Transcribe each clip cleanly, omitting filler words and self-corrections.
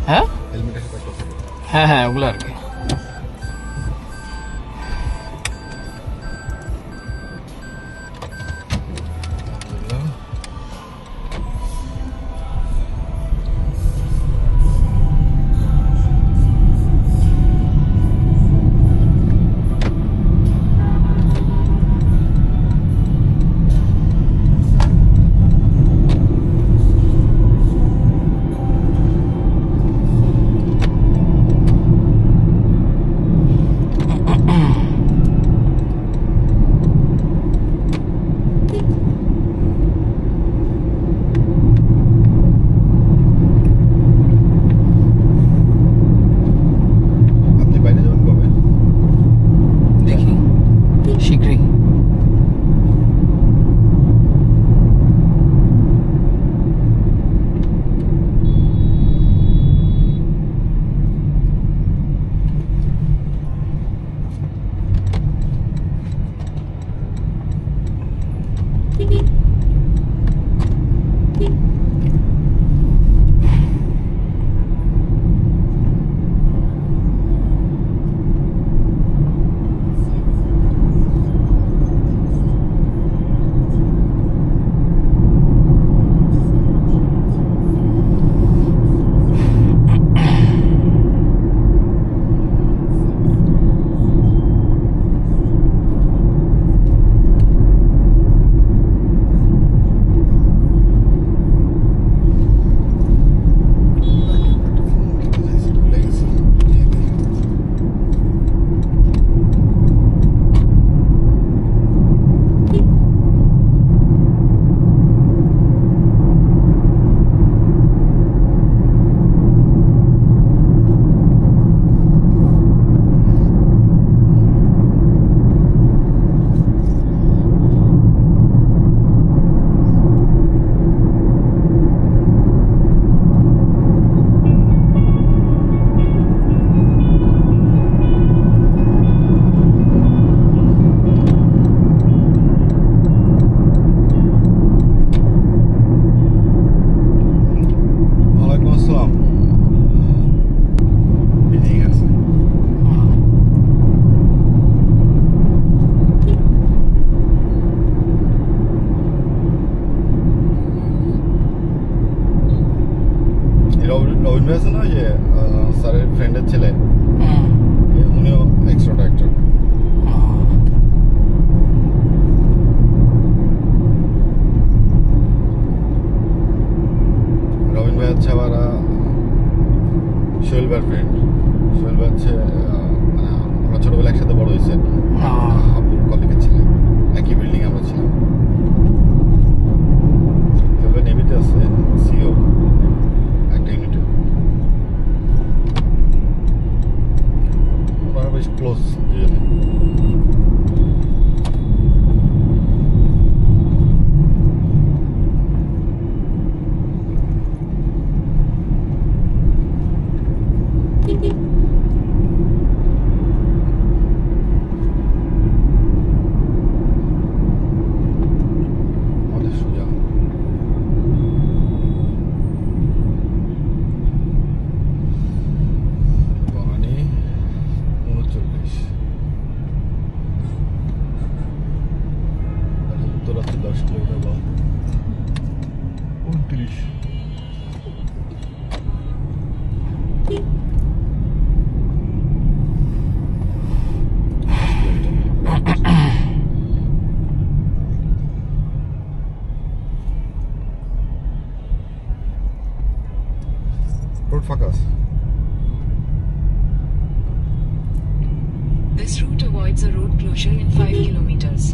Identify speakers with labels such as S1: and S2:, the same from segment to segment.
S1: হ্যাঁ হ্যাঁ হ্যাঁ ওগুলো আর কি।
S2: রবীন্দ্র আছে না যে স্যারের ফ্রেন্ডের ছেলে, উনিও এক্সট্রা অ্যাক্টর। রবীন্দ্র ভাই হচ্ছে আবার সোহেল ভাইয়ের ফ্রেন্ড। সোহেল ভাই হচ্ছে আমরা ছোটবেলা একসাথে বড় হয়েছি আর কি, আপুর কলিগের ছিলাম, একই বিল্ডিং আমরা ছিলাম। সোহেল ভাই নেভিতে আছে, সিও একটা ইউনিটে। ওরা বেশ ক্লোজ দুজনে। উত্তরাতে 10 কিলোমিটার বা 29। রোড ফাঁকা আছে।
S3: This route avoids a road closure in 5 kilometers.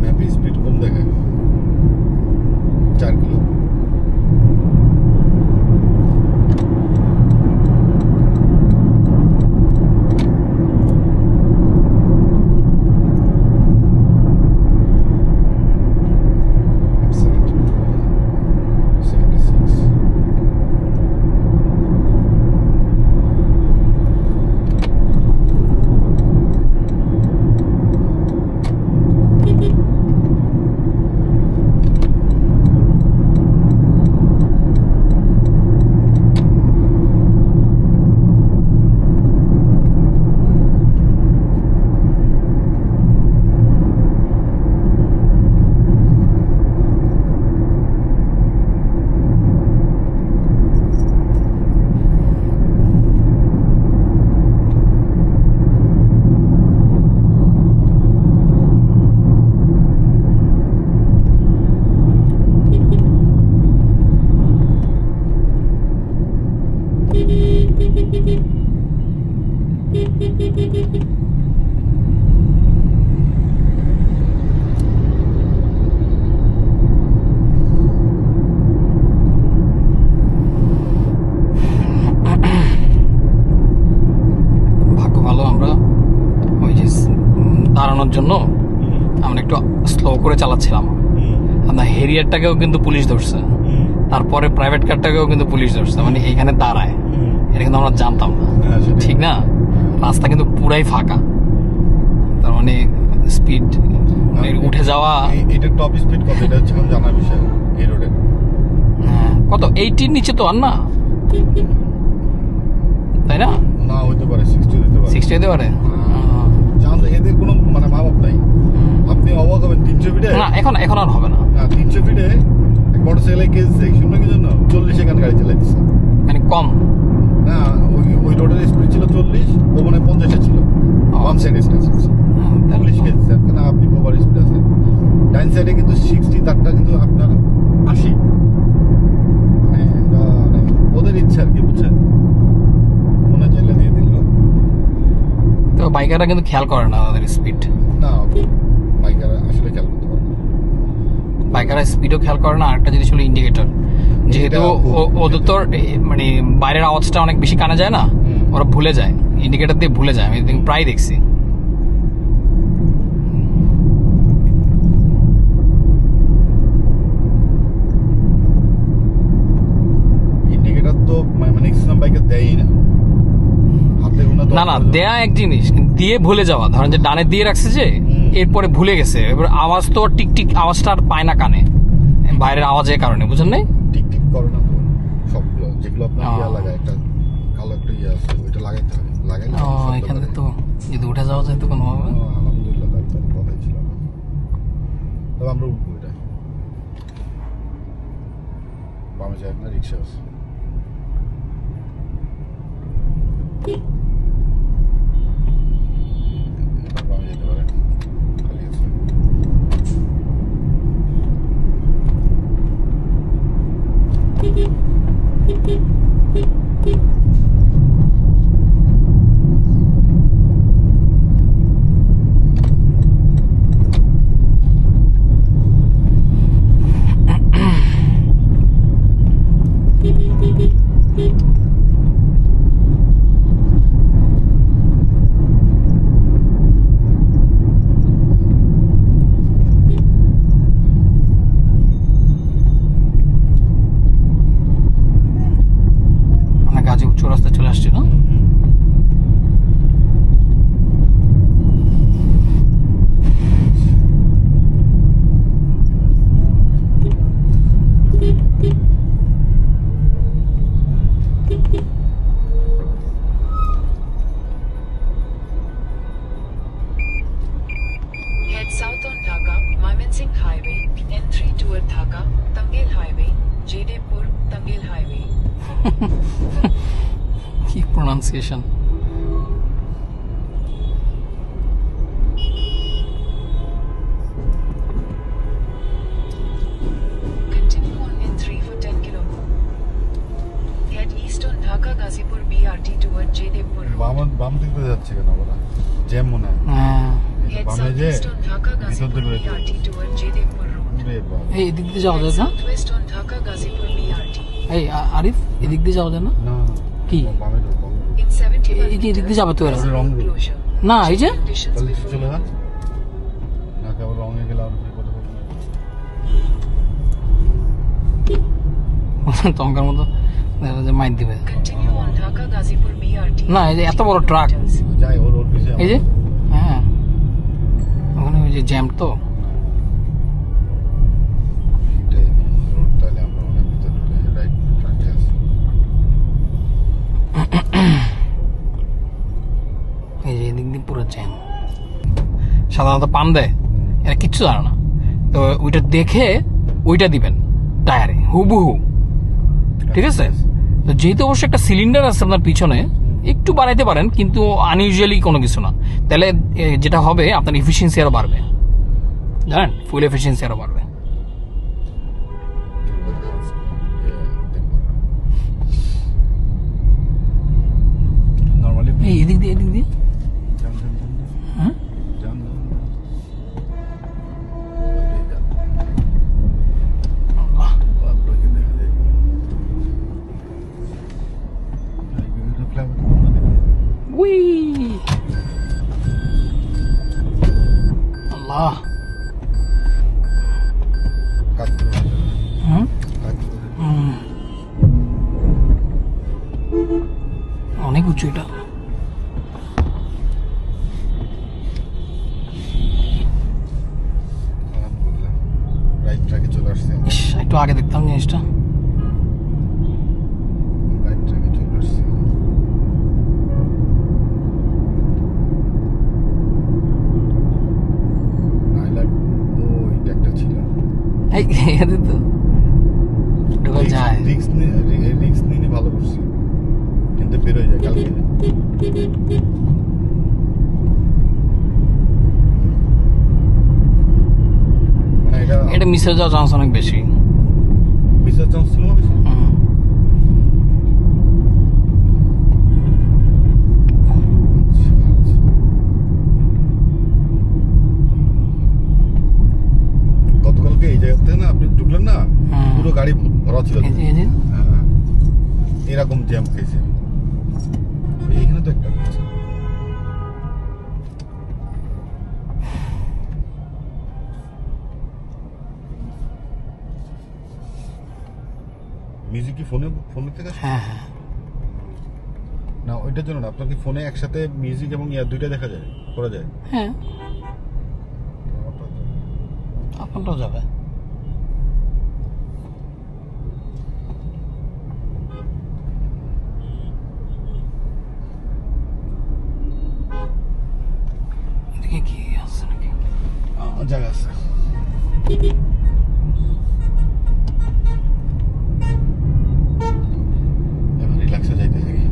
S2: ম্যাপে
S1: ভাগ্য ভালো আমরা ওই যে দাঁড়ানোর জন্য আমরা একটু স্লো করে চালাচ্ছিলাম। আপনার হেরিয়ারটাকেও কিন্তু পুলিশ ধরছে, তারপরে প্রাইভেট কারটাকেও কিন্তু পুলিশ ধরছে, মানে এইখানে দাঁড়ায়। এটা কিন্তু আমরা জানতাম না, ঠিক না? রাস্তা কিন্তু পুরাই ফাঁকা, তার মানে স্পিড উঠে যাওয়া।
S2: এটা টপ স্পিড কত, এটা হচ্ছে আমার জানার বিষয় এই রোডে।
S1: কত 80 নিচে তো আর না, তাই না?
S2: না হইতে পারে 60 দিতে পারে,
S1: 60 হতে পারে।
S2: জান এদের কোনো মানে ভাব নাই। আপনি অবাক হবেন 300 ফিটে
S1: না, এখন আর হবে না।
S2: 300 ফিটে এক মোটরসাইকেলে কেসে শুনলো কি জন্য 40 এখানে গাড়ি চালাইছে,
S1: মানে কম
S2: না ওই রোডের স্পিড ছিল 40, ও মানে 50 ছিল। One side distance 40 KG. কারণ আপনি ওভার স্পিড আছে, ডাইন সাইডে কিন্তু 60, তারটা কিন্তু আপনার 80। মানে ওদের ইচ্ছা আর কি, বুঝছেন? মনে চাইলে দিয়ে দিল।
S1: তো বাইকাররা কিন্তু খেয়াল করে না তাদের স্পিড।
S2: না বাইকার আসলে খেয়াল করতে পারে না,
S1: বাইকাররা স্পিডও খেয়াল করে না। আরেকটা জিনিস হলো ইন্ডিকেটর, যেহেতু ওদের তো মানে বাইরের আওয়াজটা অনেক বেশি কানে যায় না, ওরা ভুলে যায়, ইন্ডিকেটর দিয়ে ভুলে যায়। আমি প্রায় দেখছি।
S2: ইন্ডিকেটর তো ম্যাক্সিমাম বাইকার দেয়ই না, হাতে গোনা।
S1: না দেয়া এক জিনিস, দিয়ে ভুলে যাওয়া। ধরেন যে ডানে দিয়ে রাখছে, যে এরপরে ভুলে গেছে, এবার আওয়াজ তো টিক টিক আওয়াজটা আর পায় না কানে, বাইরের আওয়াজের কারণে, বুঝেন নাই?
S2: টিক টিক করে না তো সবগুলো, যেগুলো আপনার ইয়া লাগায়, একটা কালো একটা ইয়ে আছে, ওইটা লাগাইতে হবে। লাগাইলে
S1: এখানে তো যদি উঠে যাওয়া যায় তো কোনো হবে।
S2: আলহামদুলিল্লাহ, তার কথাই ছিল না। তবে আমরা উঠবো, এটা বামে যায় না, রিক্সা আছে। বামে যেতে পারে, খালি আছে।
S1: রাস্তায় চলে আসছে না?
S3: Head south on Dhaka, Mymensingh Highway, N3 toward Dhaka, Tangel Highway, Jadepur, Tangel Highway.
S1: কি pronunciation!
S3: Continue on N3 for 10 km. Head east on Dhaka Ghazipur BRT toward Jadepur Road.
S2: বাম দিক দিয়ে যাচ্ছে কেন বলা? জ্যাম মনে হয়।
S3: Head
S2: বামে যে
S3: southeast on Dhaka
S2: ভিতর
S3: Ghazipur
S2: দিয়ে
S3: BRT toward Jadepur Road.
S2: রে বাবা।
S1: এই এদিক দিয়ে যাওয়া
S3: Head
S1: যায় না?
S3: southwest on Dhaka Ghazipur BRT.
S1: এই আরিফ, এদিক দিয়ে যাওয়া যায় না?
S2: না
S1: কি?
S2: বামে ঢোক, বামে ঢোক।
S3: In 71
S1: এই যে এদিক দিয়ে যাবে তো এরা।
S3: meters,
S2: Wrong
S3: road
S2: route.
S3: closure.
S1: না এই যে
S3: Conditions
S2: তাহলে
S3: before
S2: চলে যা
S3: you.
S2: না, কেবল রঙে গেলে আর কি কথা বলবো।
S1: তখনকার মতো দেখা যায় মাইর দিবে।
S3: Continue on Dhaka Ghazipur BRT.
S1: না, এই যে এত বড় ট্রাক।
S2: যাই ওর পিছে
S1: এই যে হ্যাঁ, ওখানে ওই যে জ্যাম তো।
S2: রোড, তাহলে আমরা মনে হয় ভিতরে রাইট ট্রাকে আছি।
S1: এই যে এদিক দিয়ে পুরো জ্যাম। সাধারণত পাম দেয়, এরা কিচ্ছু জানে না। তো ওইটা দেখে ওইটা দিবেন টায়ারে হুবহু, ঠিক আছে? তো যেহেতু অবশ্য একটা সিলিন্ডার আছে আপনার পিছনে, একটু বাড়াইতে পারেন, কিন্তু আনইউজুয়ালি কোনো কিছু না। তাহলে যেটা হবে, আপনার এফিসিয়েন্সি আরো বাড়বে, জানেন? ফুল এফিসিয়েন্সি আরো বাড়বে। এই এদিক দিয়ে
S2: যান যান যান যান।
S1: হ্যাঁ
S2: যান যান যান।
S1: আল্লাহ।
S2: আপনাকে দেখা যায়। এটা ফ্লাইওভার আমরা দেখি।
S1: উই আল্লাহ।
S2: কাজ করে
S1: হুম
S2: কাজ করে
S1: অনেক উঁচু এটা।
S2: আলহামদুলিল্লাহ রাইট ট্র্যাকে চলে আসছে আমরা।
S1: ইস, একটু আগে দেখতাম জিনিসটা।
S2: রাইট ট্র্যাকে চলে আসছে আইল্যান্ড ওইটা একটা ছিল
S1: এই এদের তো ঢোকা যায়।
S2: রিক্স নিয়ে ভালো করছি কিন্তু বেরোয় যায় কালকে মানে
S1: এটা মিশে যাওয়ার চান্স অনেক বেশি।
S2: মিসার চান্স ছিল না বেশি
S1: হুম।
S2: গতকালকে এই জায়গাতে না আপনি ঢুকলেন না
S1: হুম।
S2: পুরো গাড়ি ভরা ছিল
S1: এই যে, এই যে।
S2: হ্যাঁ এরকম জ্যাম খেয়েছে এইখানে তো একটা আছে। মিউজিক কি ফোনের থেকে আসে?
S1: হ্যাঁ হ্যাঁ
S2: না ওইটার জন্য না আপনার কি ফোনে একসাথে মিউজিক এবং ইয়ার দুইটা দেখা যায় করা যায়
S1: হ্যাঁ আপনারটাও যাবে। এদিকে কি আছে নাকি?
S2: জায়গা আছে এবার রিল্যাক্সে যাইতে থাকি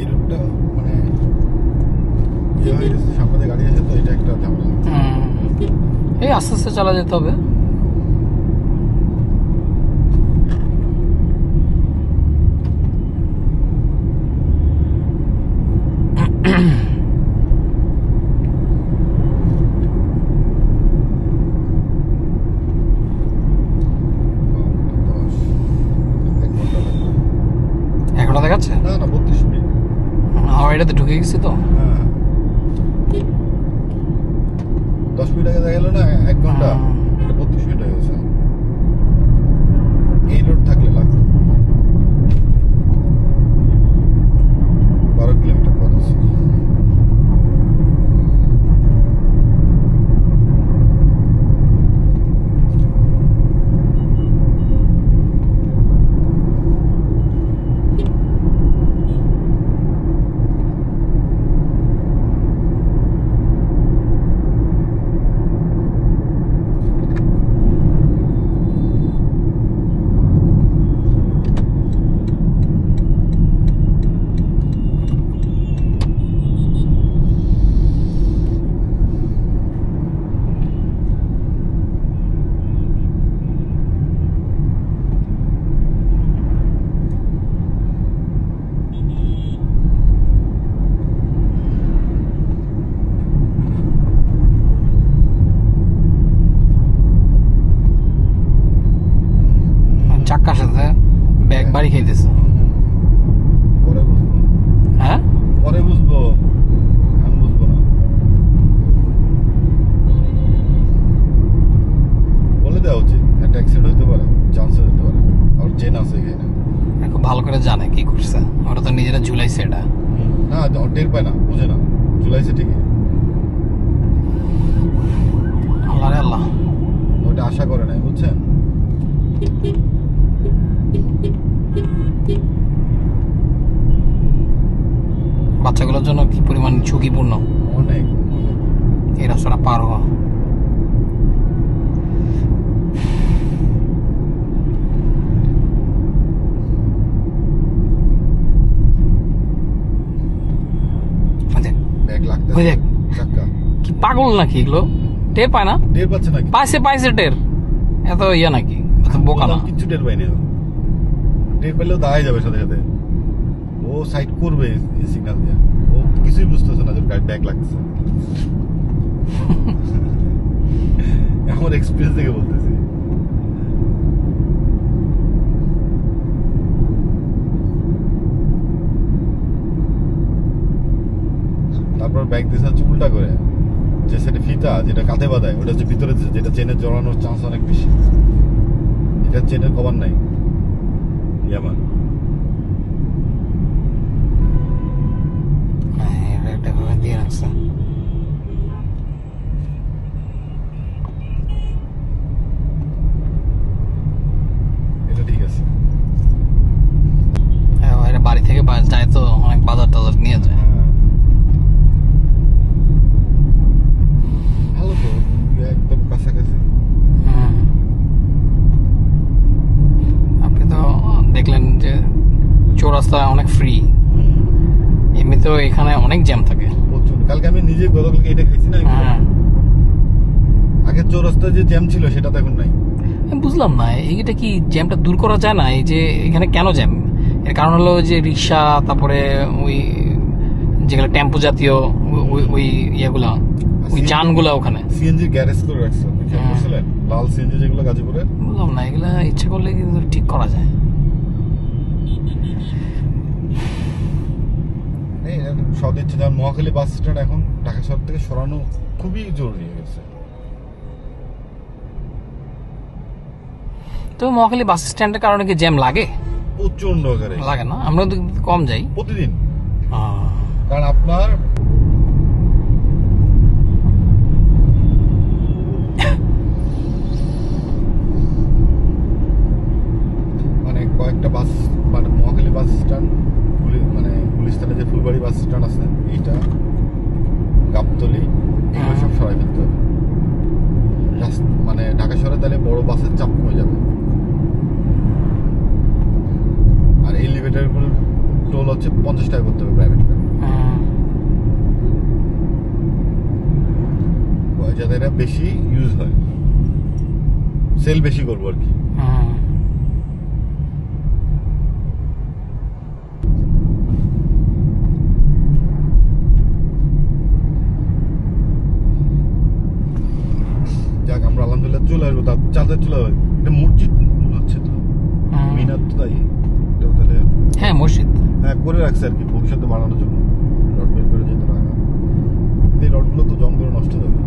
S2: এই রোডটা মানে ইয়ে হয়ে গেছে সামনে দিয়ে গাড়ি আছে তো এটা একটা ঝামেলা
S1: এই আস্তে আস্তে চালা যেতে হবে। এখনো দেখাচ্ছে?
S2: না না 32 মিনিট
S1: আমার এটাতে ঢুকে গেছি তো।
S2: হ্যাঁ 10 মিনিট আগে দেখা গেল না 1 ঘন্টা এটা 32 মিনিট হয়ে গেছে এই রোড থাকলে লাগবে 12 কিলোমিটার পথ আছে
S1: কার সাথে ব্যাগ বাড়ি খাইতেছে।
S2: পরে বুঝবো,
S1: হ্যাঁ
S2: পরে বুঝবো, আমি বুঝবো না। বলে দেওয়া উচিত একটা অ্যাক্সিডেন্ট হতে পারে, চান্স হতে পারে। আর চেন আছে এখানে,
S1: খুব ভালো করে জানে কি করছে, ওরা তো নিজেরা ঝুলাইছে এটা।
S2: না টের পায় না, বুঝে না, ঝুলাইছে ঠিকই,
S1: আল্লাহ রে আল্লাহ।
S2: ওটা আশা করে নাই, বুঝছেন?
S1: বাচ্চাগুলোর জন্য কি পরিমাণ ঝুঁকিপূর্ণ
S2: অনেক।
S1: এই রাস্তাটা পার হওয়া।
S2: ব্যাগ লাগতে
S1: ওই দেখ।
S2: চাক্কা
S1: কি পাগল নাকি এগুলো? টের পায় না?
S2: টের পাচ্ছে নাকি?
S1: পাইছে টের, এত ইয়া নাকি, এত বোকা না।
S2: কিচ্ছু টের পাইনি, টের পেলেও দাঁড়ায় যাবে সাথে সাথে, ও সাইড করবে এই সিগন্যাল দিয়ে, ও কিছুই বুঝতেছে না যে ব্যাগ লাগতেছে। আমার এক্সপিরিয়েন্স থেকে বলতেছি। তারপর ব্যাগ দিয়েছে হচ্ছে উল্টা করে, যে সেটা ফিতা যেটা কাঁধে বাঁধায় ওটা হচ্ছে ভিতরে দিয়েছে, যেটা চেনে জড়ানোর চান্স অনেক বেশি, এটা চেনের কভার নাই। ইয়ামান
S1: দিয়ে রাখছে।
S2: এটা ঠিক আছে।
S1: হ্যাঁ, এরা বাড়ি থেকে যায় তো অনেক বাজার টাজার নিয়ে যায়।
S2: ভালো তো, একদম কাছাকাছি।
S1: আপনি তো দেখলেন যে চৌরাস্তা অনেক ফ্রি, এমনিতেও এখানে অনেক জ্যাম থাকে
S2: প্রচুর। কালকে আমি নিজে গতকালকে এটা খাইছি না, আগে চৌরাস্তায় যে জ্যাম ছিল সেটা তো এখন নাই।
S1: আমি বুঝলাম না এইটা কি জ্যামটা দূর করা যায় না? এই যে এখানে কেন জ্যাম? এর কারণ হলো যে রিক্সা, তারপরে ওই যেগুলো টেম্পো জাতীয় ওই ইয়েগুলা, ওই যানগুলা ওখানে
S2: সিএনজি গ্যারেজ করে রাখছে, খেয়াল করছিলেন? লাল সিএনজি যেগুলো গাজীপুরে।
S1: বুঝলাম না, এগুলা ইচ্ছা করলে কিন্তু ঠিক করা যায়।
S2: সব দিচ্ছে, যেমন মহাখালী বাস স্ট্যান্ড এখন ঢাকা শহর থেকে সরানো খুবই জরুরি হয়ে গেছে।
S1: তো মহাখালী বাস স্ট্যান্ডের কারণে কি জ্যাম লাগে?
S2: প্রচন্ড আকারে
S1: লাগে না, আমরা তো কম যাই
S2: প্রতিদিন। কারণ আপনার মানে কয়েকটা বাস, মানে মহাখালী বাস স্ট্যান্ড, মানে গুলিস্তানে যে ফুলবাড়ি বাস স্ট্যান্ড আছে, এইটা গাবতলী, এগুলো সব সরাই ফেলতে হবে। মানে ঢাকা শহরে তাহলে বড় বাসের চাপ কমে যাবে। আর এলিভেটর গুলো টোল হচ্ছে 50 টাকা করতে হবে প্রাইভেট কার, যাতে এটা বেশি ইউজ হয়, সেল বেশি করবো আর কি। যাক, আমরা আলহামদুলিল্লাহ চলে আসবো, তার চাঁদের চলে আসবো। এটা মসজিদ হচ্ছে তো, মিনার তো তাই, এটা তাহলে
S1: হ্যাঁ মসজিদ,
S2: হ্যাঁ করে রাখছে আর কি ভবিষ্যতে বাড়ানোর জন্য, রড বের করে যেতে রাখা। এই রডগুলো তো জং ধরে নষ্ট হয়ে যাবে।